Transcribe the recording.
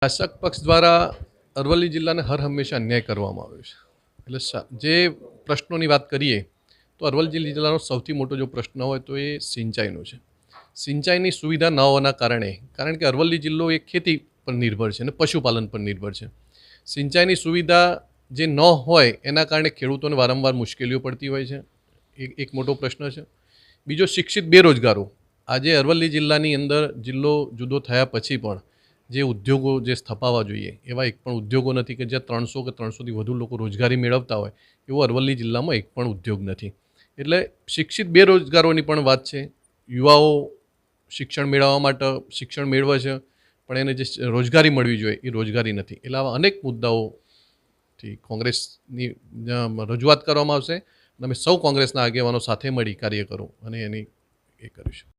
શાસક પક્ષ દ્વારા અરવલ્લી જિલ્લાને હર હંમેશા અન્યાય કરવામાં આવ્યો છે. એટલે જે પ્રશ્નોની વાત કરીએ તો અરવલ્લી જિલ્લાનો સૌથી મોટો જો પ્રશ્ન હોય તો એ સિંચાઈનો છે. સિંચાઈની સુવિધા ન હોવાના કારણ કે અરવલ્લી જિલ્લો એ ખેતી પર નિર્ભર છે અને પશુપાલન પર નિર્ભર છે. સિંચાઈની સુવિધા જે ન હોય એના કારણે ખેડૂતોને વારંવાર મુશ્કેલીઓ પડતી હોય છે. એક મોટો પ્રશ્ન છે. બીજો, શિક્ષિત બેરોજગારો. આજે અરવલ્લી જિલ્લાની અંદર જિલ્લો જુદો થયા પછી પણ જે ઉદ્યોગો જે સ્થપાવા જોઈએ એવા એક પણ ઉદ્યોગો નથી કે જ્યાં 300 કે 300થી વધુ લોકો રોજગારી મેળવતા હોય એવો અરવલ્લી જિલ્લામાં એક પણ ઉદ્યોગ નથી. એટલે શિક્ષિત બેરોજગારોની પણ વાત છે. યુવાઓ શિક્ષણ મેળવવા માટે શિક્ષણ મેળવે છે પણ એને જે રોજગારી મળવી જોઈએ એ રોજગારી નથી. એટલે આવા અનેક મુદ્દાઓથી કોંગ્રેસની રજૂઆત કરવામાં આવશે અને અમે સૌ કોંગ્રેસના આગેવાનો સાથે મળી કાર્ય કરો અને એની એ કરીશું.